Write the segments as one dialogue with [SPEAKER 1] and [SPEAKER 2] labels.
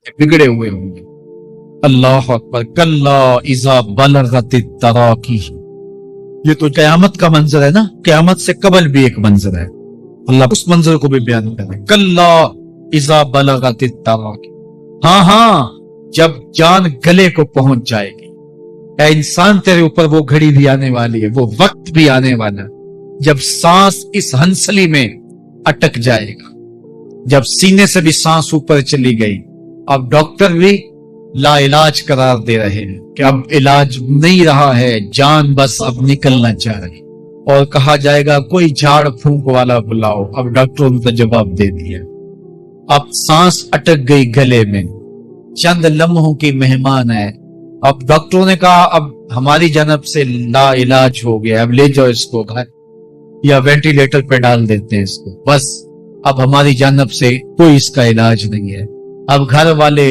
[SPEAKER 1] بگڑے ہوئے ہوں گے۔ اللہ اکبر، کلا اذا بلغت التراقی، یہ تو قیامت کا منظر ہے نا، قیامت سے قبل بھی ایک منظر ہے، اللہ اس منظر کو بھی بیان کر رہے ہیں، کلا اذا بلغت التراقی، ہاں ہاں جب جان گلے کو پہنچ جائے گی۔ اے انسان تیرے اوپر وہ گھڑی بھی آنے والی ہے، وہ وقت بھی آنے والا ہے جب سانس اس ہنسلی میں اٹک جائے گا، جب سینے سے بھی سانس اوپر چلی گئی، اب ڈاکٹر بھی لا علاج قرار دے رہے ہیں کہ اب علاج نہیں رہا ہے، جان بس اب نکلنا چاہ رہی، اور کہا جائے گا کوئی جھاڑ پھونک والا بلاؤ، اب ڈاکٹروں نے تو جواب دے دیا، اب سانس اٹک گئی گلے میں، چند لمحوں کی مہمان ہے، اب ڈاکٹروں نے کہا اب ہماری جانب سے لا علاج ہو گیا، اب لے جاؤ اس کو گھر یا وینٹیلیٹر پہ ڈال دیتے ہیں اس کو، بس اب ہماری جانب سے کوئی اس کا علاج نہیں ہے۔ اب گھر والے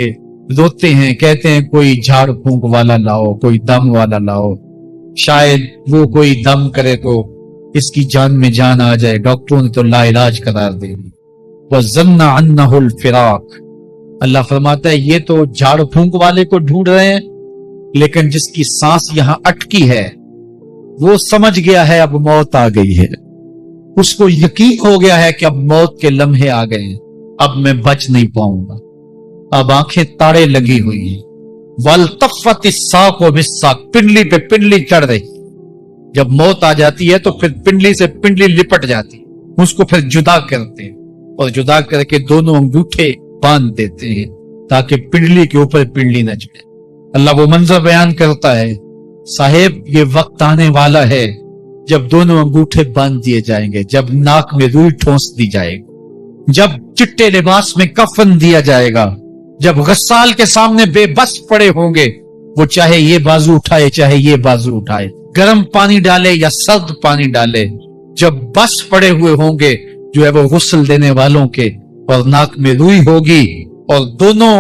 [SPEAKER 1] روتے ہیں، کہتے ہیں کوئی جھاڑ پھونک والا لاؤ، کوئی دم والا لاؤ، شاید وہ کوئی دم کرے تو اس کی جان میں جان آ جائے، ڈاکٹروں نے تو لا علاج قرار دے دی۔ وَظَنَّ عَنَّهُ الْفِرَاقِ، اللہ فرماتا ہے یہ تو جھاڑ پھونک والے کو ڈھونڈ رہے ہیں، لیکن جس کی سانس یہاں اٹکی ہے وہ سمجھ گیا ہے اب موت آ گئی ہے، اس کو یقین ہو گیا ہے کہ اب موت کے لمحے آ گئے ہیں، اب میں بچ نہیں پاؤں گا، اب آنکھیں تاڑے لگی ہوئی ہیں، وَالْتَفَّتِ السَّاقُ بِالسَّاقِ، پنڈلی پہ پنڈلی چڑھ رہی، جب موت آ جاتی ہے تو پھر پنڈلی سے پنڈلی لپٹ جاتی، اس کو پھر جدا کرتے ہیں اور جدا کر کے دونوں انگوٹھے باندھ دیتے ہیں تاکہ پنڈلی کے اوپر پنڈلی نہ چڑھے۔ اللہ وہ منظر بیان کرتا ہے، صاحب یہ وقت آنے والا ہے جب دونوں انگوٹھے باندھ دیے جائیں گے، جب ناک میں روئی ٹھونس دی جائے گی، جب چٹے لباس میں کفن دیا جائے گا، جب غسال کے سامنے بے بس پڑے ہوں گے، وہ چاہے یہ بازو اٹھائے چاہے یہ بازو اٹھائے، گرم پانی ڈالے یا سرد پانی ڈالے، جب بس پڑے ہوئے ہوں گے جو ہے وہ غسل دینے والوں کے، اور ناک میں روئی ہوگی اور دونوں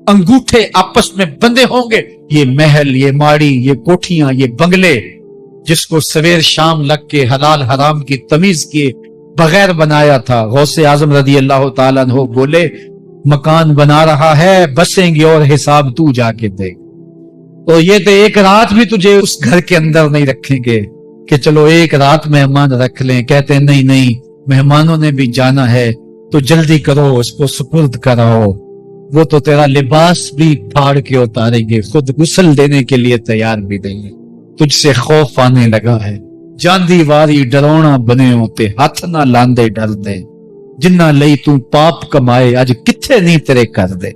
[SPEAKER 1] انگوٹھے آپس میں بندے ہوں گے، یہ محل، یہ ماڑی، یہ کوٹھیاں، یہ بنگلے جس کو سویر شام لگ کے حلال حرام کی تمیز کیے بغیر بنایا تھا، غوث اعظم رضی اللہ تعالیٰ عنہ بولے مکان بنا رہا ہے، بسیں گے اور حساب تو جا کے دے، تو یہ تو ایک رات بھی تجھے اس گھر کے اندر نہیں رکھیں گے کہ چلو ایک رات مہمان رکھ لیں، کہتے ہیں نہیں نہیں مہمانوں نے بھی جانا ہے تو جلدی کرو، اس کو سپرد کراؤ، وہ تو تیرا لباس بھی پھاڑ کے اتاریں گے، خود غسل دینے کے لیے تیار بھی دیں گے، تجھ سے خوف آنے لگا ہے، جاندی واری ڈرونا بنے ہوتے، ہاتھ نہ لاندے ڈر دے، جنہ لئی تو پاپ کمائے اج کتھے نہیں تیرے کر دے،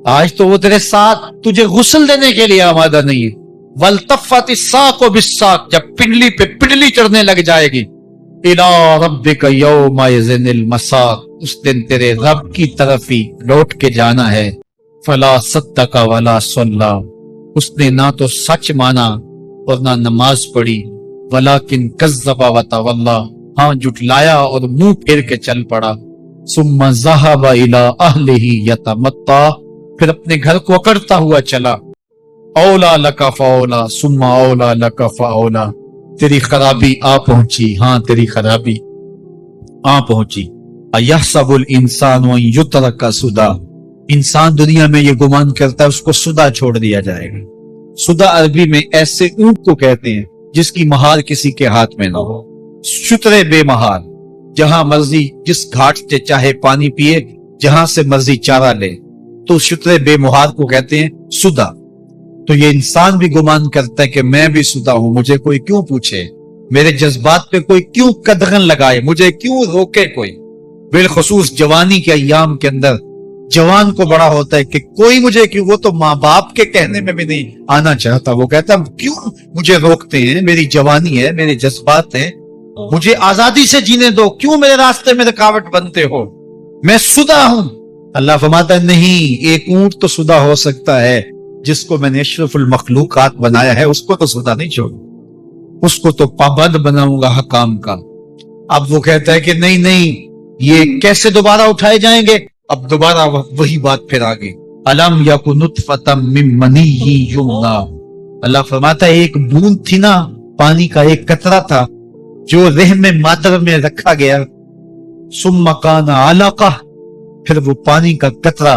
[SPEAKER 1] آج تو وہ تیرے ساتھ تجھے غسل دینے کے لیے آمادہ نہیں ہے۔ وَالْتَفَّتِ السَّاقُ بِالسَّاقِ، جب پنڈلی پہ پنڈلی چڑھنے لگ جائے گی، إِلَىٰ رَبِّكَ يَوْمَئِذٍ الْمَسَاقُ، اس دن تیرے رب کی طرف ہی لوٹ کے جانا ہے۔ فَلَا صَدَّقَ وَلَا صَلَّىٰ، اس نے نہ تو سچ مانا اور نہ نماز پڑھی، وَلَٰكِنْ كَذَّبَ وَتَوَلَّىٰ، ہاں جھٹلایا اور منہ پھیر کے چل پڑا۔ ثُمَّ ذَهَبَ إِلَىٰ أَهْلِهِ يَتَمَطَّىٰ، پھر اپنے گھر کو اکڑتا ہوا چلا۔ اولا لک فاولا ثم اولا لک فاولا، تیری خرابی آ پہنچی، ہاں تیری خرابی آ پہنچی۔ ایحسب الانسان ان یترک سدی، انسان دنیا میں یہ گمان کرتا ہے اس کو سدا چھوڑ دیا جائے گا۔ سدا عربی میں ایسے اونٹ کو کہتے ہیں جس کی مہار کسی کے ہاتھ میں نہ ہو، شترے بے مہار، جہاں مرضی جس گھاٹ سے چاہے پانی پیے، جہاں سے مرضی چارہ لے، تو شترے بے مہار کو کہتے ہیں سدا۔ تو یہ انسان بھی گمان کرتا ہے کہ میں بھی سدا ہوں، مجھے کوئی کیوں پوچھے، میرے جذبات پہ کوئی کیوں قدغن لگائے، مجھے کیوں روکے کوئی۔ بالخصوص جوانی کے ایام کے اندر جوان کو بڑا ہوتا ہے کہ کوئی مجھے کیوں، وہ تو ماں باپ کے کہنے میں بھی نہیں آنا چاہتا، وہ کہتا ہے کیوں مجھے روکتے ہیں، میری جوانی ہے، میرے جذبات ہیں، مجھے آزادی سے جینے دو، کیوں میرے راستے میں رکاوٹ بنتے ہو، میں سدا ہوں۔ اللہ فرماتا ہے نہیں، ایک اونٹ تو سدا ہو سکتا ہے، جس کو میں نے اشرف المخلوقات بنایا ہے اس کو تو سدا نہیں چھوڑوں، اس کو تو پابند بناؤں گا حکام کا۔ اب وہ کہتا ہے کہ نہیں نہیں، یہ کیسے دوبارہ اٹھائے جائیں گے؟ اب دوبارہ وہی بات پھر آگے، الم یکن نطفۃ من منی یمنی، اللہ فرماتا ہے ایک بوند تھی نا، پانی کا ایک قطرہ تھا جو رحم مادر میں رکھا گیا، ثم کان علقہ، پھر وہ پانی کا قطرہ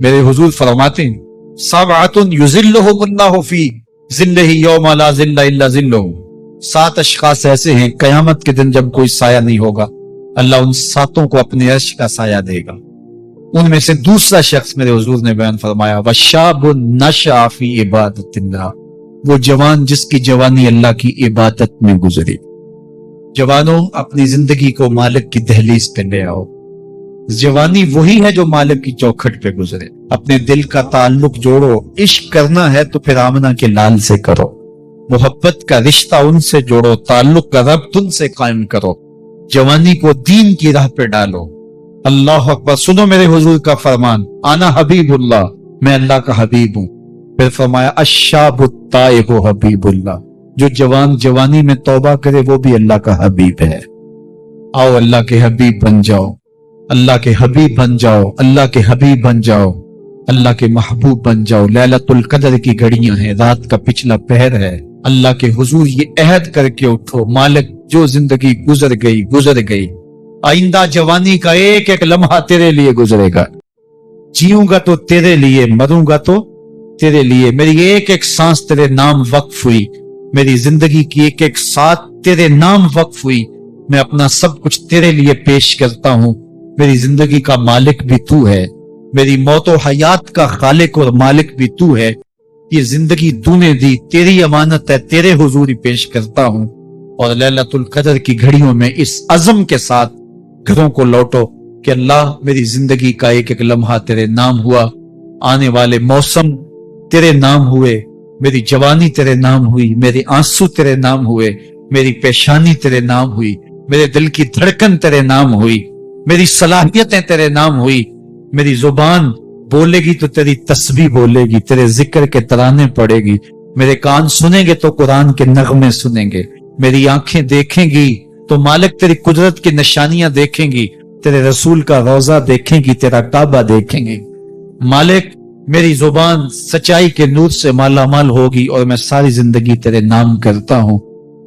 [SPEAKER 1] میرے حضور فرماتے ہیں سبعۃ یظلھم اللہ فی ظلہ یوم لا ظل الا ظلہ، 7 اشخاص ایسے ہیں قیامت کے دن جب کوئی سایہ نہیں ہوگا، اللہ ان 7 کو اپنے عرش کا سایہ دے گا۔ ان میں سے دوسرا شخص میرے حضور نے بیان فرمایا وشاب نشأ فی عبادت اللہ، وہ جوان جس کی جوانی اللہ کی عبادت میں گزری۔ جوانوں اپنی زندگی کو مالک کی دہلیز پہ لے آؤ، جوانی وہی ہے جو مالک کی چوکھٹ پہ گزرے۔ اپنے دل کا تعلق جوڑو، عشق کرنا ہے تو پھر آمنہ کے لال سے کرو، محبت کا رشتہ ان سے جوڑو، تعلق کا ربط ان سے قائم کرو، جوانی کو دین کی راہ پہ ڈالو۔ اللہ اکبر، سنو میرے حضور کا فرمان، انا حبیب اللہ، میں اللہ کا حبیب ہوں۔ پھر فرمایا الشاب التائب حبیب اللہ، جو جوان جوانی میں توبہ کرے وہ بھی اللہ کا حبیب ہے۔ آؤ اللہ کے حبیب بن جاؤ، اللہ کے حبیب بن جاؤ، اللہ کے حبیب بن جاؤ، اللہ کے محبوب بن جاؤ۔ لیلۃ القدر کی گھڑیاں ہیں، رات کا پچھلا پہر ہے، اللہ کے حضور یہ عہد کر کے اٹھو، مالک جو زندگی گزر گئی، آئندہ جوانی کا ایک ایک لمحہ تیرے لیے گزرے گا، جیوں گا تو تیرے لیے، مروں گا تو تیرے لیے، میری ایک ایک سانس تیرے نام وقف ہوئی، میری زندگی کی ایک ایک ساتھ تیرے نام وقف ہوئی، میں اپنا سب کچھ تیرے لیے پیش کرتا ہوں۔ میری زندگی کا مالک بھی تو ہے، میری موت و حیات کا خالق اور مالک بھی تو ہے، یہ زندگی تو نے دی، تیری امانت ہے، تیرے حضور ہی پیش کرتا ہوں۔ اور لیلۃ القدر کی گھڑیوں میں اس عزم کے ساتھ گھروں کو لوٹو کہ اللہ میری زندگی کا ایک ایک لمحہ تیرے نام ہوا، آنے والے موسم تیرے نام ہوئے، میری جوانی تیرے نام ہوئی، میرے آنسو تیرے نام ہوئے، میری پیشانی تیرے نام ہوئی، میرے دل کی دھڑکن تیرے نام ہوئی، میری صلاحیتیں تیرے نام ہوئی، میری زبان بولے گی تو تیری تسبیح بولے گی، تیرے ذکر کے ترانے پڑے گی، میرے کان سنیں گے تو قرآن کے نغمے سنیں گے، میری آنکھیں دیکھیں گی تو مالک تیری قدرت کی نشانیاں دیکھیں گی، تیرے رسول کا روضہ دیکھیں گی، تیرا کعبہ دیکھیں گی۔ مالک میری زبان سچائی کے نور سے مالا مال ہوگی اور میں ساری زندگی تیرے نام کرتا ہوں۔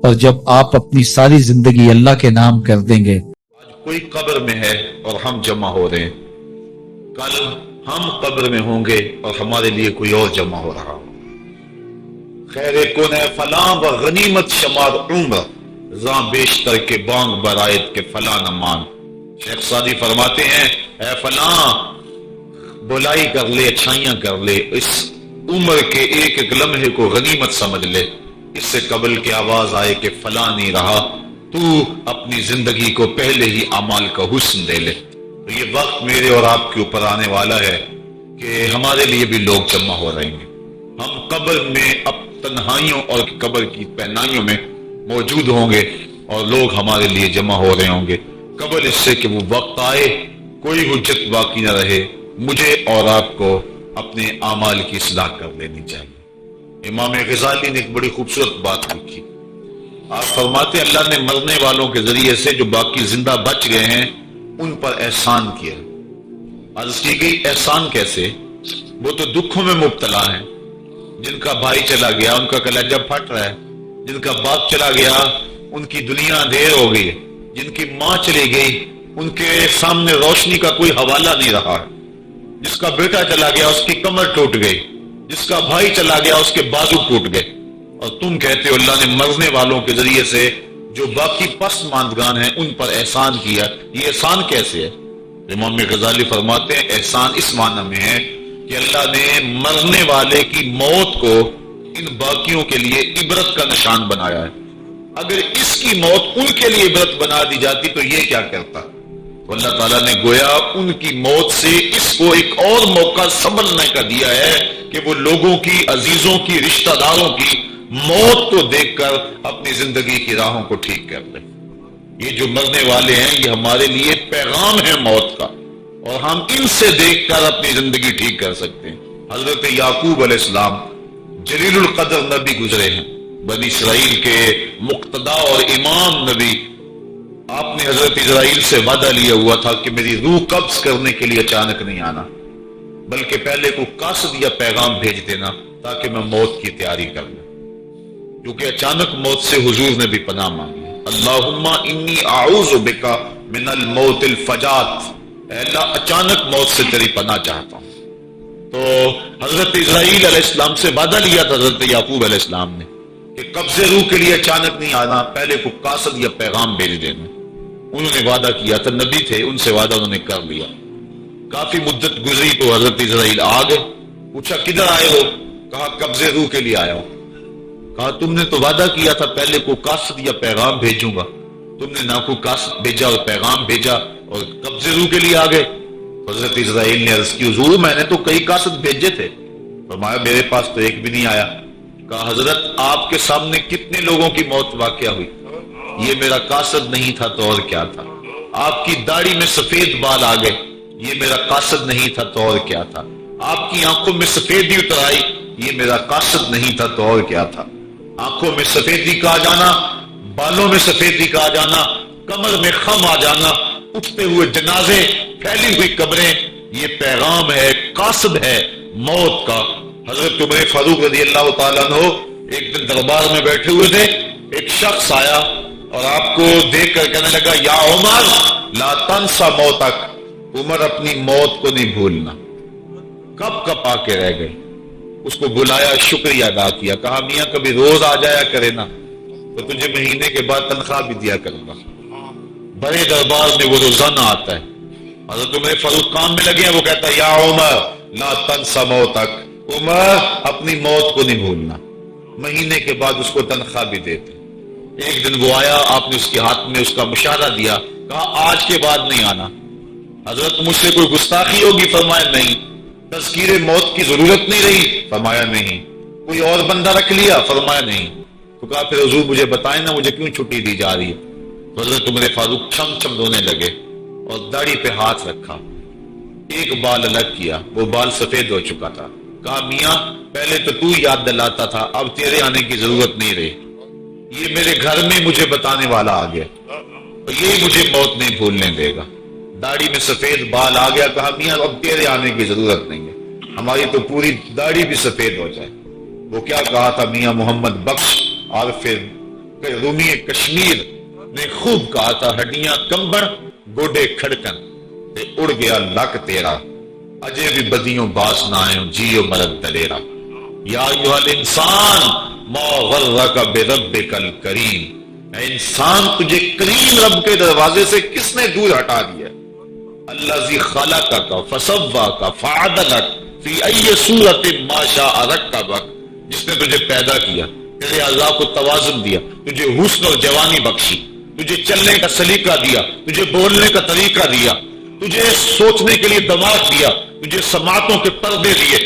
[SPEAKER 1] اور جب آپ اپنی ساری زندگی اللہ کے نام کر دیں گے،
[SPEAKER 2] آج کوئی قبر میں ہے اور ہم جمع ہو رہے ہیں، کل ہم قبر میں ہوں گے اور ہمارے لیے کوئی اور جمع ہو رہا ہو۔ خیر کن ہے فلاں و غنیمت شمار عمر، زاں بیشتر کے بانگ برائت کے فلاں نمان۔ شیخ سعدی فرماتے ہیں اے فلاں بلائی کر لے، اچھائیاں کر لے، اس عمر کے ایک ایک لمحے کو غنیمت سمجھ لے، اس سے قبل کی آواز آئے کہ فلاں نہیں رہا، تو اپنی زندگی کو پہلے ہی اعمال کا حسن دے لے۔ تو یہ وقت میرے اور آپ کے اوپر آنے والا ہے کہ ہمارے لیے بھی لوگ جمع ہو رہے ہیں، ہم قبر میں اب تنہائیوں اور قبر کی پہنائیوں میں موجود ہوں گے اور لوگ ہمارے لیے جمع ہو رہے ہوں گے، قبل اس سے کہ وہ وقت آئے کوئی حجت باقی نہ رہے۔ مجھے اور آپ کو اپنے اعمال کی اصلاح کر لینی چاہیے۔ امام غزالی نے ایک بڑی خوبصورت بات لکھی، آپ فرماتے ہیں اللہ نے مرنے والوں کے ذریعے سے جو باقی زندہ بچ گئے ہیں ان پر احسان کیا۔ عرض کی گئی احسان کیسے؟ وہ تو دکھوں میں مبتلا ہیں، جن کا بھائی چلا گیا ان کا کلیجہ پھٹ رہا ہے، جن کا باپ چلا گیا ان کی دنیا اندھیر ہو گئی ہے، جن کی ماں چلی گئی ان کے سامنے روشنی کا کوئی حوالہ نہیں رہا، جس کا بیٹا چلا گیا اس کی کمر ٹوٹ گئی، جس کا بھائی چلا گیا اس کے بازو ٹوٹ گئے، اور تم کہتے ہو اللہ نے مرنے والوں کے ذریعے سے جو باقی پس ماندگان ہیں ان پر احسان کیا۔ یہ احسان کیسے ہے؟ امام غزالی فرماتے ہیں احسان اس معنی میں ہے کہ اللہ نے مرنے والے کی موت کو ان باقیوں کے لیے عبرت کا نشان بنایا ہے۔ اگر اس کی موت ان کے لیے عبرت بنا دی جاتی تو یہ کیا کرتا؟ تو اللہ تعالیٰ نے گویا ان کی موت سے اس کو ایک اور موقع سنبھلنے کا دیا ہے کہ وہ لوگوں کی، عزیزوں کی، رشتہ داروں کی موت کو دیکھ کر اپنی زندگی کی راہوں کو ٹھیک کر لیں۔ یہ جو مرنے والے ہیں یہ ہمارے لیے پیغام ہے موت کا، اور ہم ان سے دیکھ کر اپنی زندگی ٹھیک کر سکتے ہیں۔ حضرت یعقوب علیہ السلام جلیل القدر نبی گزرے ہیں، بنی اسرائیل کے مقتدا اور امام نبی۔ آپ نے حضرت اسرائیل سے وعدہ لیا ہوا تھا کہ میری روح قبض کرنے کے لیے اچانک نہیں آنا، بلکہ پہلے کو قاصد یا پیغام بھیج دینا تاکہ میں موت کی تیاری کر لوں، کیونکہ اچانک موت سے حضور نے بھی پناہ مانگی۔ اللہم انی اعوذ بک من الموت الفجات، اے اللہ اچانک موت سے تیری پناہ چاہتا ہوں۔ تو حضرت اسرائیل علیہ السلام سے وعدہ لیا تھا حضرت یعقوب علیہ السلام نے کہ قبض روح کے لیے اچانک نہیں آنا، پہلے کو قاصد یا پیغام بھیج دینا۔ انہوں نے وعدہ کیا تھا، نبی تھے، ان سے وعدہ انہوں نے کر لیا۔ کافی مدت گزری تو حضرت اسرائیل آ گئے، پوچھا کدھر آئے ہو؟ کہا قبض روح کے لیے آیا ہوں۔ کہا تم نے تو وعدہ کیا تھا پہلے کو قاصد یا پیغام بھیجوں گا، تم نے نہ کو قاصد بھیجا اور پیغام بھیجا اور قبض روح کے لیے آ گئے۔ حضرت اسرائیل نے عرض کی حضور میں نے تو کئی قاصد بھیجے تھے، فرمایا میرے پاس تو ایک بھی نہیں آیا۔ کہا حضرت آپ کے سامنے کتنے لوگوں کی موت واقع ہوئی، یہ میرا قاصد نہیں تھا تو اور کیا تھا۔ آپ کی داڑھی میں سفید بال آ گئے، یہ میرا قاصد نہیں تھا تو اور کیا تھا۔ آپ کی آنکھوں میں سفیدی اتر آئی، یہ میرا قاصد نہیں تھا تو اور کیا تھا۔ آنکھوں میں سفیدی کا آ جانا، بالوں میں سفیدی کا آ جانا، کمر میں خم آ جانا، اٹھتے ہوئے جنازے، پھیلی ہوئی قبریں، یہ پیغام ہے، قاصد ہے موت کا۔ حضرت عمر فاروق رضی اللہ تعالیٰ عنہ ایک دن دربار میں بیٹھے ہوئے تھے، ایک شخص آیا اور آپ کو دیکھ کر کہنے لگا یا عمر لا تنسا موتک، عمر اپنی موت کو نہیں بھولنا۔ کب کب آ کے رہ گئے، اس کو بلایا، شکریہ ادا کیا، کہا میاں کبھی روز آ جایا کرے نا تو تجھے مہینے کے بعد تنخواہ بھی دیا کروں گا۔ بڑے دربار میں وہ روزانہ آتا ہے۔ حضرت عمر فاروق کام میں لگے ہیں، وہ کہتا ہے یا عمر لا تنسا موتک، عمر اپنی موت کو نہیں بھولنا۔ مہینے کے بعد اس کو تنخواہ بھی دیتے۔ ایک دن وہ آیا، آپ نے اس کے ہاتھ میں اس کا مشاہدہ دیا، کہا آج کے بعد نہیں آنا۔ حضرت مجھ سے کوئی گستاخی ہوگی؟ فرمایا نہیں۔ تذکیر موت کی ضرورت نہیں رہی؟ فرمایا نہیں۔ کوئی اور بندہ رکھ لیا؟ فرمایا نہیں۔ تو کہا پھر حضور مجھے بتائیں نا مجھے کیوں چھٹی دی جا رہی ہے؟ تو حضرت عمر فاروق چھم چھم رونے لگے اور داڑھی پہ ہاتھ رکھا، ایک بال الگ کیا، وہ بال سفید ہو چکا تھا۔ کہا میاں پہلے تو یاد دلاتا تھا، اب تیرے آنے کی ضرورت نہیں رہی، یہ میرے گھر میں مجھے بتانے والا آ گیا اور یہ مجھے موت نہیں بھولنے دے گا۔ داڑھی میں سفید بال آ گیا، کہا میاں اب تیرے آنے کی ضرورت نہیں ہے، ہماری تو پوری داڑھی بھی سفید ہو جائے۔ وہ کیا کہا تھا میاں محمد بخش عارف رومی کشمیر نے خوب کہا تھا، ہڈیاں کمبر گوڈے کھڑکن تے اڑ گیا لک تیرا، اجے بھی بدیوں باس نہ آئے جیو مرد دلیرا۔ یا ایھا الانسان ما غرک بربک الکریم، اے انسان تجھے کریم رب کے دروازے سے کس نے دور ہٹا دیا؟ الذی خلقک فسواک فعدلک فی ای صورت ما شاء رکبک، جس نے تجھے پیدا کیا، تیرے اعضاء کو توازن دیا، تجھے حسن اور جوانی بخشی، تجھے چلنے کا سلیقہ دیا، تجھے بولنے کا طریقہ دیا، تجھے سوچنے کے لیے دماغ دیا، تجھے سماعتوں کے پردے دیے۔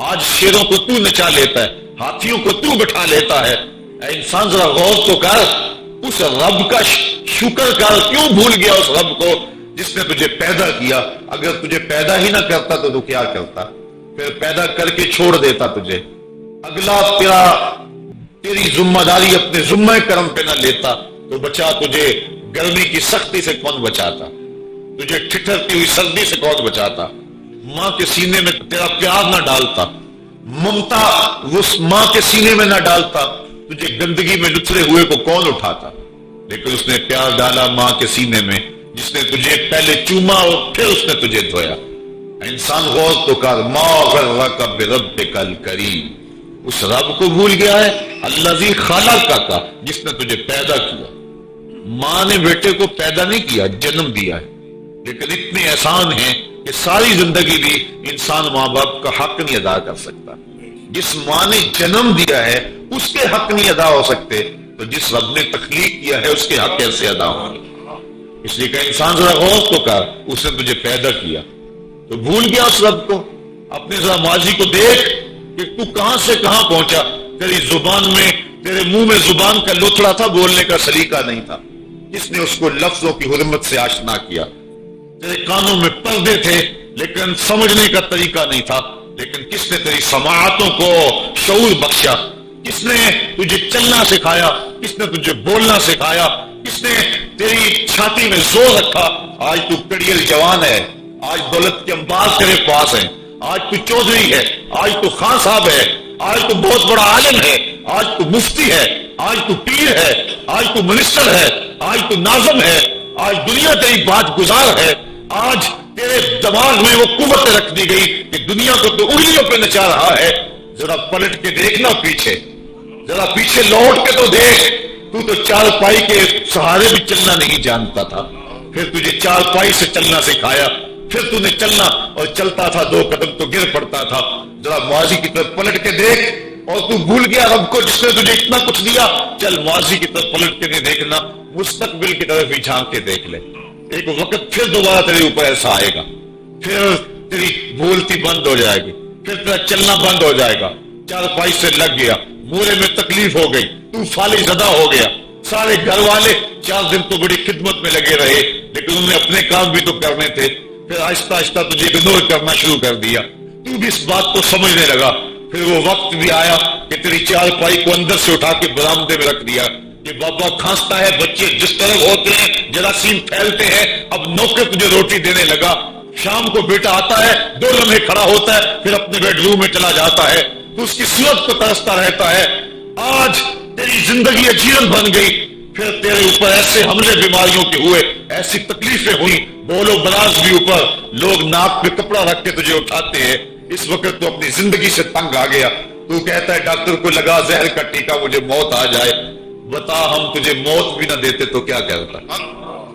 [SPEAKER 2] آج شیروں کو تو نچا لیتا ہے، ہاتھیوں کو تو بٹھا لیتا ہے۔ اے انسان ذرا غور تو کر، اس رب کا شکر کر، کیوں بھول گیا اس رب کو جس نے تجھے پیدا کیا؟ اگر تجھے پیدا ہی نہ کرتا تو کیا کرتا؟ پھر پیدا کر کے چھوڑ دیتا تجھے، اگلا تیری ذمہ داری اپنے ذمہ کرم پہ نہ لیتا تو بچا تجھے گرمی کی سختی سے کون بچاتا؟ تجھے ٹھٹھرتی ہوئی سردی سے کون بچاتا؟ ماں کے سینے میں تیرا پیار نہ ڈالتا، ممتا اس ماں کے سینے میں نہ ڈالتا، تجھے گندگی میں لتھڑے ہوئے کو کون اٹھاتا؟ لیکن اس نے پیار ڈالا ماں کے سینے میں، جس نے تجھے پہلے چوما اور پھر اس نے تجھے دھویا۔ انسان غور تو کر، ما غرک بربک الکریم، اس رب کو بھول گیا ہے، الذی خلقک، جس نے تجھے پیدا کیا۔ ماں نے بیٹے کو پیدا نہیں کیا، جنم دیا ہے، لیکن اتنے احسان ہیں کہ ساری زندگی بھی انسان ماں باپ کا حق نہیں ادا کر سکتا۔ جس ماں نے جنم دیا ہے اس کے حق نہیں ادا ہو سکتے، تو جس رب نے تخلیق کیا ہے اس کے حق کیسے ادا ہوں گے؟ اس لیے کہ انسان ذرا غور تو کر، اس نے تجھے پیدا کیا تو بھول گیا اس رب کو؟ اپنے ذرا ماضی کو دیکھ کہ تو کہاں سے کہاں پہنچا۔ تیری زبان میں، تیرے منہ میں زبان کا لوتھڑا تھا، بولنے کا سلیقہ نہیں تھا، جس نے اس کو لفظوں کی حرمت سے آشنا کیا۔ تیرے کانوں میں پردے تھے لیکن سمجھنے کا طریقہ نہیں تھا، لیکن کس نے تیری سماعتوں کو شعور بخشا؟ کس نے تجھے چلنا سکھایا؟ کس نے تجھے بولنا سکھایا؟ کس نے تیری چھاتی میں زور رکھا؟ آج تو کڑیل جوان ہے، آج دولت کے انبار تیرے پاس ہیں، آج تو چودھری ہے، آج تو خان صاحب ہے، آج تو بہت بڑا عالم ہے، آج تو مفتی ہے، آج تو پیر ہے، آج تو منسٹر ہے، آج تو ناظم ہے، آج دنیا تیری بات گزار ہے، آج تیرے دماغ میں وہ قوت رکھ دی گئی کہ دنیا کو تو انگلیوں پہ نچا رہا ہے، ذرا پلٹ کے دیکھنا پیچھے، ذرا پیچھے لوٹ کے تو دیکھ، تو چارپائی کے سہارے بھی چلنا نہیں جانتا تھا، پھر تجھے چارپائی سے چلنا سکھایا، پھر تو نے چلنا اور چلتا تھا 2 قدم تو گر پڑتا تھا، ذرا ماضی کی طرف پلٹ کے دیکھ، اور تو بھول گیا رب کو جس نے تجھے اتنا کچھ دیا، چل ماضی کی طرف پلٹ کے نہیں دیکھنا، مستقبل کی طرف ہی جھانک کے دیکھ لے، ایک وقت پھر دوبارہ تیرے اوپر ایسا آئے گا، پھر تیری بولتی بند ہو جائے گی، پھر تیرا چلنا بند ہو جائے گا، چارپائی سے لگ گیا، مورے میں تکلیف ہو گئی، تو فالج زدہ ہو گیا، سارے گھر والے 4 دن تو بڑی خدمت میں لگے رہے، لیکن انہوں نے اپنے کام بھی تو کرنے تھے، پھر آہستہ آہستہ تجھے اگنور کرنا شروع کر دیا، تو بھی اس بات کو سمجھنے لگا، پھر وہ وقت بھی آیا کہ تیری چارپائی کو اندر سے اٹھا کے برآمدے میں رکھ دیا کہ بابا کھانستا ہے، بچے جس طرح ہوتے ہیں جراثیم پھیلتے ہیں، اب نوکر تجھے روٹی دینے لگا، شام کو بیٹا آتا ہے 2 لمحے کھڑا ہوتا ہے، پھر اپنے بیڈ روم میں چلا جاتا ہے، تو اس کی صورت کو ترستا رہتا ہے، آج تیری زندگی اجیرن بن گئی، پھر تیرے اوپر ایسے حملے بیماریوں کے ہوئے، ایسی تکلیفیں ہوئی، بولو براز بھی اوپر، لوگ ناک پہ کپڑا رکھ کے تجھے اٹھاتے ہیں، اس وقت تو اپنی زندگی سے تنگ آ گیا، تو کہتا ہے ڈاکٹر کو لگا زہر کا ٹیکا مجھے موت آ جائے، بتا ہم تجھے موت بھی نہ دیتے تو کیا کرتا،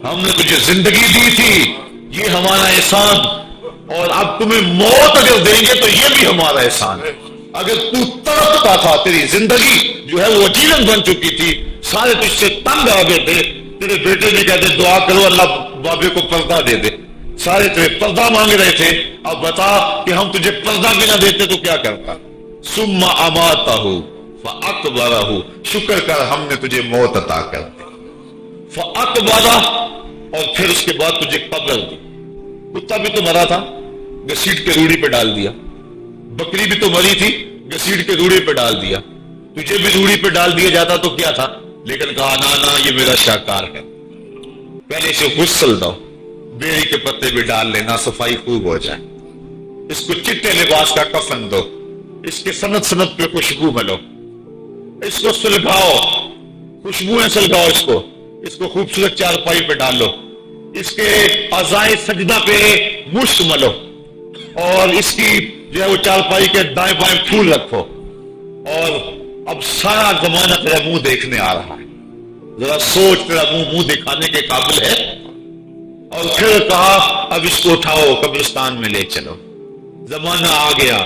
[SPEAKER 2] ہم نے تجھے زندگی دی تھی، یہ ہمارا احسان، اور اب تمہیں موت اگر دیں گے تو یہ بھی ہمارا احسان ہے، اگر تو تڑپتا تھا، تیری زندگی جو ہے وہ جیون بن چکی تھی، سارے تجھ سے تنگ آ گئے تھے، تیرے بیٹے نے کہتے دعا کرو اللہ بابے کو پردہ دے دے، سارے تیرے پردہ مانگ رہے تھے، اب بتا کہ ہم تجھے پردہ بھی نہ دیتے تو کیا کرتا، ثم اماتہ فاقبرہ، شکر کر ہم نے تجھے موت عطا کر دی، فاقبرہ، اور پھر اس کے بعد تجھے قبر دی، کتا بھی تو مرا تھا، گھسیٹ کے روڑی پہ ڈال دیا، بکری بھی تو مری تھی، گھسیٹ کے روڑی پہ ڈال دیا، تجھے بھی روڑی پہ ڈال دیا جاتا تو کیا تھا، لیکن کہا نا یہ میرا شاہکار ہے، پہلے اسے غسل دو، بیری کے پتے بھی ڈال لینا، صفائی خوب ہو جائے، اس کو چٹے لباس کا کفن دو، اس کے سنت سنت پہ خوشبو ملو، اس کو سلگاؤ، خوشبوئیں سلگاؤ، اس کو خوبصورت چارپائی پہ ڈالو، اس کے اعضائے سجدہ پہ مشک ملو، اور اس کی جو ہے وہ چارپائی کے دائیں بائیں پھول رکھو، اور اب سارا زمانہ تیرا منہ دیکھنے آ رہا ہے، ذرا سوچ تیرا منہ دکھانے کے قابل ہے، اور پھر کہا اب اس کو اٹھاؤ قبرستان میں لے چلو، زمانہ آ گیا،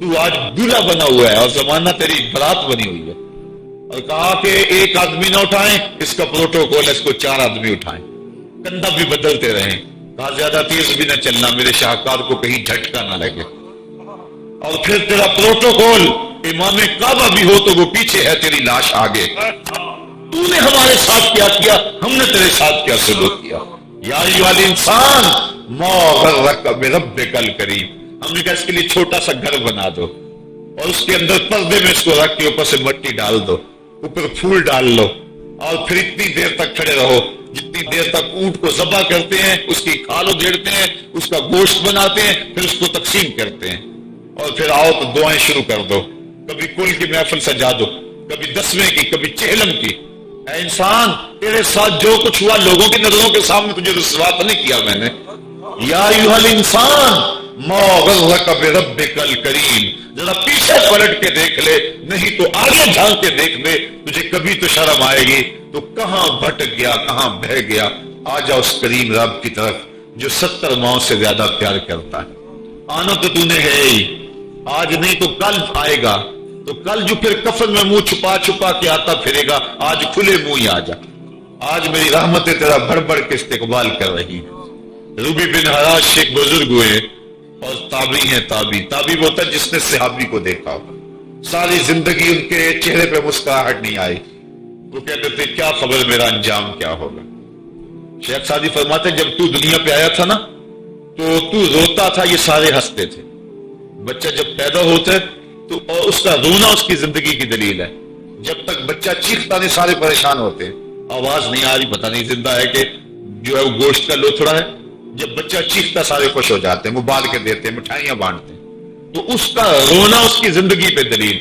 [SPEAKER 2] تو آج دولہا بنا ہوا ہے اور زمانہ تیری برات بنی ہوئی ہے، اور کہا کہ ایک آدمی نہ اٹھائیں، اس کا پروٹوکول، اس کو 4 آدمی اٹھائیں، کندھا بھی بدلتے رہیں، کہا زیادہ تیز بھی نہ چلنا، میرے شاہکار کو کہیں جھٹکا نہ لگے، اور پھر تیرا پروٹوکول امام کعبہ بھی ہو تو وہ پیچھے ہے، تیری لاش آگے، تو نے ہمارے ساتھ کیا کیا، ہم نے تیرے ساتھ کیا سلوک کیا، یا ایھا الانسان ما غرک بربک الکریم، ہم نے کہا اس کے لیے چھوٹا سا گھر بنا دو، اور اس کے اندر پردے میں اس کو رکھ کے اوپر سے مٹی ڈال دو، اوپر پھول ڈال لو، اور پھر اتنی دیر تک کھڑے رہو جتنی دیر تک اونٹ کو ذبح کرتے ہیں، اس کی کھال ادھیڑتے ہیں، اس کا گوشت بناتے ہیں، پھر اس کو تقسیم کرتے ہیں، اور پھر آؤ تو دعائیں شروع کر دو، کبھی کل کی محفل سجا دو، کبھی 10ویں کی، کبھی چہلم کی، اے انسان تیرے ساتھ جو کچھ ہوا لوگوں کی نظروں کے سامنے تجھے رسوا تو نہیں کیا میں نے، یا ایھا الانسان ما غرک بربک الکریم، ذرا پیچھے پلٹ کے دیکھ لے، نہیں تو آگے جھانک کے دیکھ لے، تجھے کبھی تو شرم آئے گی، تو کہاں بھٹک گیا، کہاں بہ گیا، آ جا اس کریم رب کی طرف جو 70 ماؤں سے زیادہ پیار کرتا ہے، آنا تو نے ہے ہی، آج نہیں تو کل آئے گا، تو کل جو پھر کفن میں منہ چھپا چھپا کے آتا پھرے گا، آج کھلے منہ ہی آ جا، آج میری رحمتیں تیرا بڑھ بڑھ کے استقبال کر رہی ہے۔ روبی بن حراش شیخ بزرگ ہوئے اور تابعی ہیں، تابعی وہ تھا جس نے صحابی کو دیکھا ہو، ساری زندگی ان کے چہرے پہ مسکراہٹ نہیں آئی، وہ کہتے تھے کیا خبر میرا انجام کیا ہوگا۔ شیخ سعدی فرماتے جب تو دنیا پہ آیا تھا نا تو روتا تھا، یہ سارے ہنستے تھے، بچہ جب پیدا ہوتا ہے تو اور اس کا رونا اس کی زندگی کی دلیل ہے، جب تک بچہ چیختا نہیں سارے پریشان ہوتے ہیں، آواز نہیں آ رہی پتہ نہیں زندہ ہے کہ جو ہے وہ گوشت کا لوتھڑا ہے، جب بچہ چیختا سارے خوش ہو جاتے ہیں، مبال کے دیتے ہیں، مٹھائیاں بانٹتے ہیں، تو اس کا رونا اس کی زندگی پہ دلیل۔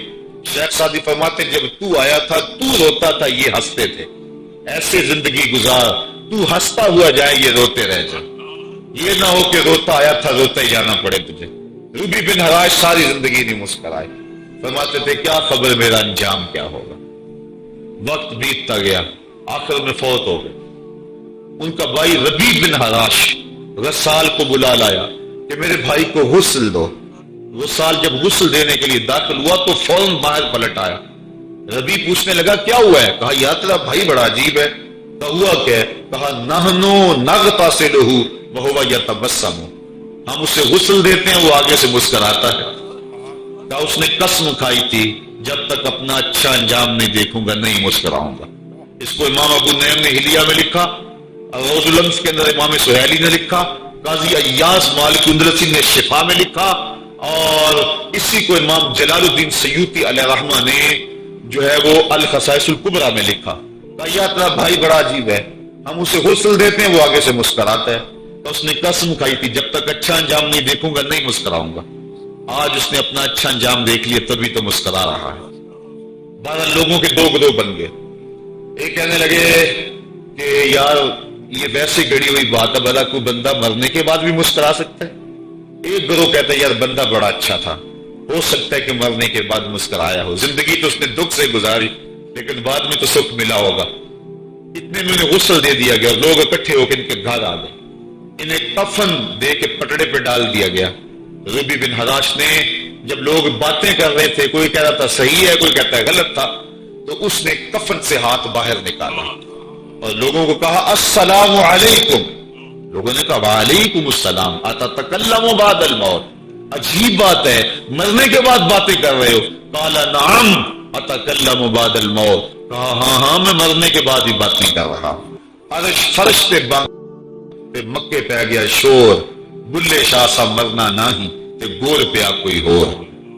[SPEAKER 2] شیخ سعدی فرماتے جب تو آیا تھا تو روتا تھا، یہ ہنستے تھے، ایسے زندگی گزار تو ہنستا ہوا جائے یہ روتے رہ جائے، یہ نہ ہو کہ روتا آیا تھا روتا ہی جانا پڑے تجھے۔ روبی بن حراش ساری زندگی نہیں مسکرائے، فرماتے تھے کیا خبر میرا انجام کیا ہوگا۔ وقت بیتتا گیا، آخر میں فوت ہو گئے۔ ان کا بھائی ربیع بن حراش رسال کو بلا لایا کہ میرے بھائی کو غسل دو۔ رسال جب غسل دینے کے لیے داخل ہوا تو فوراً باہر پلٹ آیا۔ ربیع پوچھنے لگا کیا ہوا ہے؟ کہا یا تیرا بھائی بڑا عجیب ہے۔ کہا ہوا کیا ہے؟ کہا نحنو نغتسلہ وہو یتبسم، ہم اسے غسل دیتے ہیں وہ آگے سے مسکراتا ہے۔ کہا اس نے قسم کھائی تھی جب تک اپنا اچھا انجام نہیں دیکھوں گا نہیں مسکراؤں گا۔ اس کو امام ابو نعیم نے حلیہ میں لکھا، روز الامس کے اندر امام سہیلی نے لکھا، قاضی ایاز مالک اندلسی نے شفا میں لکھا، اور اسی کو امام جلال الدین سیوطی علیہ رحمہ نے جو ہے وہ الخصائص الکبریٰ میں لکھا۔ کہا یا تیرا بھائی بڑا عجیب ہے، ہم اسے غسل دیتے ہیں وہ آگے سے مسکراتا ہے۔ تو اس نے قسم کھائی تھی جب تک اچھا انجام نہیں دیکھوں گا نہیں مسکراؤں گا۔ آج اس نے اپنا اچھا انجام دیکھ لیا تبھی تو مسکرا رہا ہے۔ 12 لوگوں کے 2 گروہ بن گئے۔ ایک کہنے لگے کہ یار یہ ویسے گڑی ہوئی بات ہے، بھلا کوئی بندہ مرنے کے بعد بھی مسکرا سکتا ہے۔ ایک گروہ کہتا ہے یار بندہ بڑا اچھا تھا، ہو سکتا ہے کہ مرنے کے بعد مسکرایا ہو، زندگی تو اس نے دکھ سے گزاری لیکن بعد میں تو سکھ ملا ہوگا۔ اتنے میں انہیں غسل دے دیا گیا اور لوگ اکٹھے ہو کے ان کے گھر آ گئے۔ انہیں کفن دے کے پٹڑے پہ ڈال دیا گیا۔ ربیع بن حراش نے جب لوگ باتیں کر رہے تھے، کوئی کہہ رہا تھا صحیح ہے کوئی کہتا ہے غلط تھا، تو اس نے کفن سے ہاتھ باہر نکالا اور لوگوں کو کہا السلام علیکم۔ لوگوں نے کہا وعلیکم السلام، اتتکلم بعد الموت، عجیب بات ہے مرنے کے بعد باتیں کر رہے ہو۔ قال نعم اتکلم بعد الموت، کہا ہاں ہاں میں مرنے کے بعد ہی باتیں کر رہا ہوں۔ عرش فرش تے تے مکے پہ گیا شور، بلے شاہ سا مرنا نہیں تے گور پیا کوئی ہور۔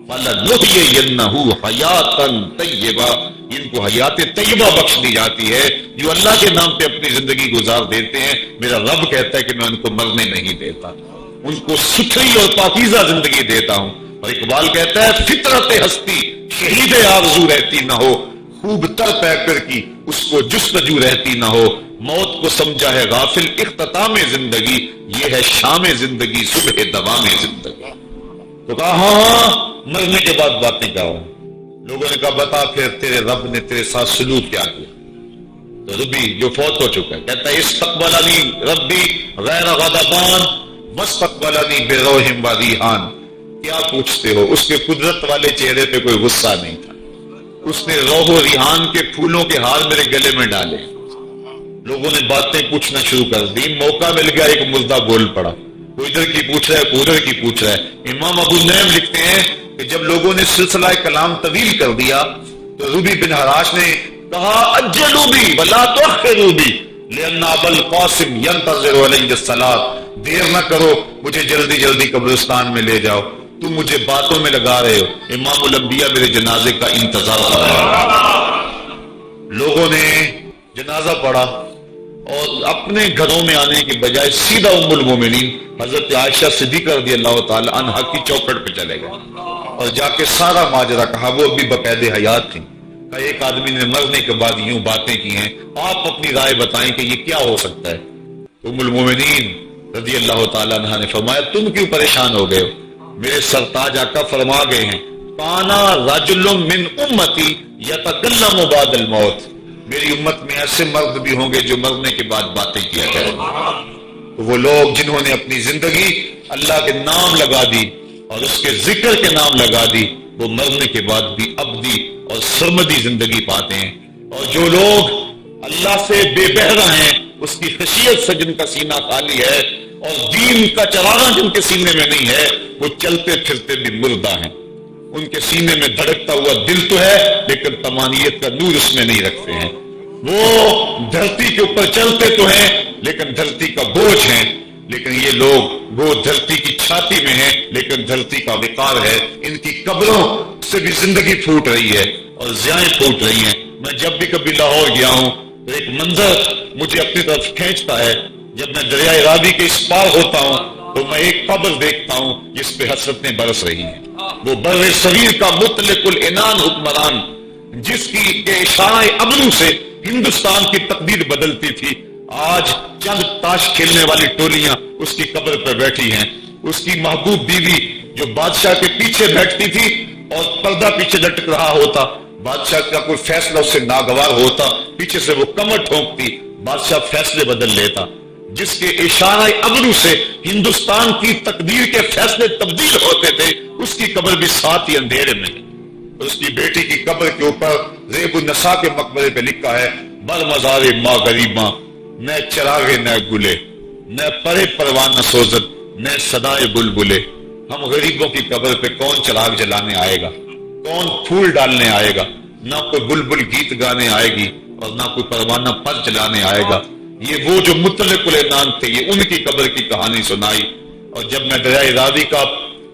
[SPEAKER 2] فَلَنُحْيِيَنَّهُ حَيَاتًا طَيِّبَةً، ان کو حیات طیبہ بخش دی جاتی ہے جو اللہ کے نام پہ اپنی زندگی گزار دیتے ہیں۔ میرا رب کہتا ہے کہ میں ان کو مرنے نہیں دیتا، ان کو ستھری اور پاکیزہ زندگی دیتا ہوں۔ اور اقبال کہتا ہے فطرت ہستی شہید آرزو رہتی نہ ہو، خوب تر پیکر کی اس کو جستجو رہتی نہ ہو۔ موت کو سمجھا ہے غافل اختتام زندگی، یہ ہے شام زندگی صبح دوام زندگی۔ تو کہا ہاں ہاں مرنے کے بعد باتیں کرو۔ لوگوں نے کہا بتا پھر تیرے رب نے تیرے ساتھ سلوک کیا کیا؟ تو ربی جو فوت ہو چکا ہے کہتا ہے استقبلنی ربی غیر غضبان واستقبلنی بروح و ریحان۔ کیا پوچھتے ہو، اس کے قدرت والے چہرے پہ کوئی غصہ نہیں تھا، اس نے روح و ریحان کے پھولوں کے ہار میرے گلے میں ڈالے۔ لوگوں نے باتیں پوچھنا شروع کر دی، موقع مل گیا ایک مردہ بول پڑا، کوئی ادھر کی پوچھ رہا ہے کوئی ادھر کی پوچھ رہا ہے۔ امام ابو نعیم لکھتے ہیں کہ جب لوگوں نے سلسلہ کلام طویل کر دیا تو ربیع بن حراش نے کہا اجلوا بی ولا تؤخروا بی لان ابا القاسم ينتظر علی الصلاۃ، دیر نہ کرو مجھے جلدی جلدی قبرستان میں لے جاؤ، تم مجھے باتوں میں لگا رہے ہو، امام الانبیاء میرے جنازے کا انتظار کر رہے ہیں۔ لوگوں نے جنازہ پڑھا اور اپنے گھروں میں آنے کے بجائے سیدھا ام المومنین حضرت عائشہ صدیقہ رضی اللہ تعالی عنہا کی چوکھٹ پہ چلے گئے اور جا کے سارا ماجرا کہا۔ وہ ابھی بقید حیات تھی، کہا ایک آدمی نے مرنے کے بعد یوں باتیں کی ہیں، آپ اپنی رائے بتائیں کہ یہ کیا ہو سکتا ہے۔ ام المومنین رضی اللہ تعالی عنہا نے فرمایا تم کیوں پریشان ہو گئے ہو، میرے سرتاج آقا فرما گئے ہیں کانا رجل من امتی یتکلم بعد الموت، میری امت میں ایسے مرد بھی ہوں گے جو مرنے کے بعد باتیں کیا کریں گے۔ تو وہ لوگ جنہوں نے اپنی زندگی اللہ کے نام لگا دی اور اس کے ذکر کے نام لگا دی، وہ مرنے کے بعد بھی ابدی اور سرمدی زندگی پاتے ہیں۔ اور جو لوگ اللہ سے بے بہرہ ہیں، اس کی خشیت سے جن کا سینہ خالی ہے اور دین کا چراغاں جن کے سینے میں نہیں ہے، وہ چلتے پھرتے بھی مردہ ہیں۔ ان کے سینے میں دھڑکتا ہوا دل تو ہے لیکن تمانیت کا نور اس میں نہیں رکھتے ہیں۔ وہ دھرتی کے اوپر چلتے تو ہیں لیکن دھرتی کا بوجھ ہیں، لیکن یہ لوگ وہ دھرتی کی چھاتی میں ہیں لیکن دھرتی کا وقار ہے۔ ان کی قبروں سے بھی زندگی پھوٹ رہی ہے اور ضیائیں پھوٹ رہی ہیں۔ میں جب بھی کبھی لاہور گیا ہوں تو ایک منظر مجھے اپنی طرف کھینچتا ہے، جب میں دریائے راوی کے اس پار ہوتا ہوں تو میں ایک قبر دیکھتا ہوں جس پہ حسرتیں برس رہی ہیں۔ وہ بر صغیر کا مطلق العنان حکمران جس کی اشارہ ابرو سے ہندوستان کی تقدیر بدلتی تھی، آج چند تاش کھیلنے والی ٹولیاں اس کی قبر پہ بیٹھی ہیں. اس کی محبوب بیوی جو بادشاہ کے پیچھے بیٹھتی تھی اور پردہ پیچھے لٹک رہا ہوتا, بادشاہ کا کوئی فیصلہ اس سے ناگوار ہوتا, پیچھے سے وہ کمر ٹھونکتی, بادشاہ فیصلے بدل لیتا. جس کے اشارہ ابرو سے ہندوستان کی تقدیر کے فیصلے تبدیل ہوتے تھے, اس کی قبر بھی ساتھ ہی اندھیرے میں. اس کی بیٹی کی قبر کے اوپر ریب النساء کے مقبرے پہ لکھا ہے, بر مزار ماں غریباں نہ چراغے نہ گلے, نہ پرے پروان نہ سوزت نہ صدائے بلبلے. ہم غریبوں کی قبر پہ کون چراغ جلانے آئے گا, کون پھول ڈالنے آئے گا؟ نہ کوئی بلبل گیت گانے آئے گی اور نہ کوئی پروانہ پر جلانے آئے گا. یہ وہ جو مطلق العنان تھے, یہ ان کی قبر کی کہانی سنائی. اور جب میں دریائے راوی کا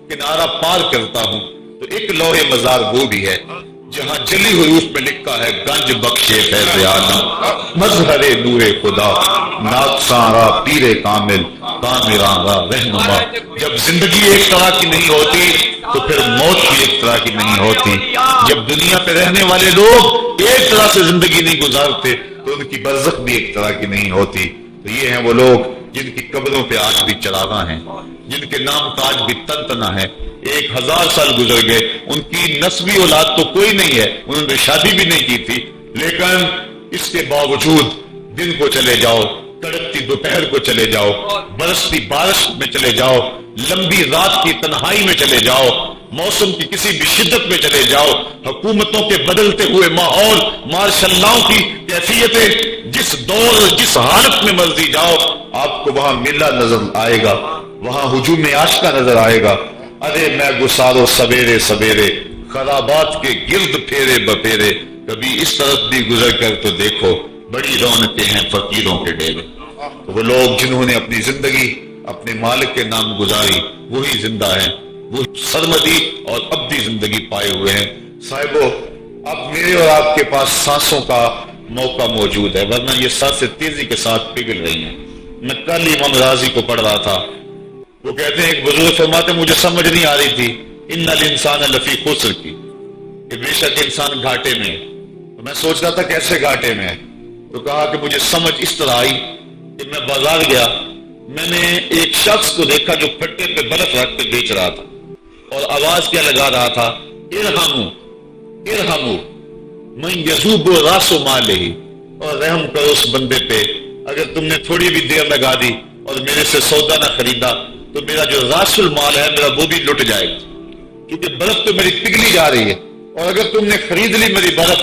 [SPEAKER 2] کنارہ پار کرتا ہوں تو ایک لوح مزار وہ بھی ہے جہاں جلی حروف میں لکھا ہے, گنج بخشے فیض عالم مظہر نور خدا ناقصاں پیر کامل کامران را رہنما. جب زندگی ایک طرح کی نہیں ہوتی تو پھر موت بھی ایک طرح کی نہیں ہوتی. جب دنیا پہ رہنے والے لوگ ایک طرح سے زندگی نہیں گزارتے تو ان کی برزخ بھی ایک طرح کی نہیں ہوتی. تو یہ ہیں وہ لوگ جن کی قبروں پہ آج بھی چراغاں ہیں, جن کے نام کا آج بھی تنتنا ہے. 1000 سال گزر گئے, ان کی نسبی اولاد تو کوئی نہیں ہے, انہوں نے شادی بھی نہیں کی تھی, لیکن اس کے باوجود دن کو چلے جاؤ, کڑکتی دوپہر کو چلے جاؤ, برستی بارش میں چلے جاؤ, لمبی رات کی تنہائی میں چلے جاؤ, موسم کی کسی بھی شدت میں چلے جاؤ, حکومتوں کے بدلتے ہوئے ماحول, مارشل لاؤ کی کیفیتیں, جس دور جس حالت میں مرضی جاؤ, آپ کو وہاں میلہ نظر آئے گا, وہاں ہجوم عاشقہ نظر آئے گا. ارے میں گسارو سویرے سویرے خرابات کے گرد پھیرے بپھیرے, کبھی اس طرف بھی گزر کر تو دیکھو بڑی رونقیں ہیں فقیروں کے ڈیرے. وہ لوگ جنہوں نے اپنی زندگی اپنے مالک کے نام گزاری وہی زندہ ہیں, وہ سرمدی اور ابدی زندگی پائے ہوئے ہیں. صاحبو, اب میرے اور آپ کے پاس سانسوں کا موقع موجود ہے, ورنہ یہ سانسیں تیزی کے ساتھ پگھل رہی ہیں. میں کل امام رازی کو پڑھ رہا تھا, وہ کہتے ہیں ایک بزرگ فرماتے مجھے سمجھ نہیں آ رہی تھی ان الانسان لفی خسر کی, کہ بے شک انسان گھاٹے میں ہے. تو میں سوچ رہا تھا کیسے گھاٹے میں ہے, تو کہا کہ مجھے سمجھ اس طرح آئی کہ میں بازار گیا, میں نے ایک شخص کو دیکھا جو پھٹے پہ برف رکھ کے بیچ رہا تھا, اور آواز کیا لگا رہا تھا, ارحمو ارحمو من یذوب راس مالہ, اور رحم کرو اس بندے پہ, اگر تم نے تھوڑی بھی دیر لگا دی اور میرے سے سودا نہ خریدا تو میرا جو راس المال ہے میرا وہ بھی لٹ جائے گا, کیونکہ برف تو میری پگھلی جا رہی ہے, اور اگر تم نے خرید لی میری برف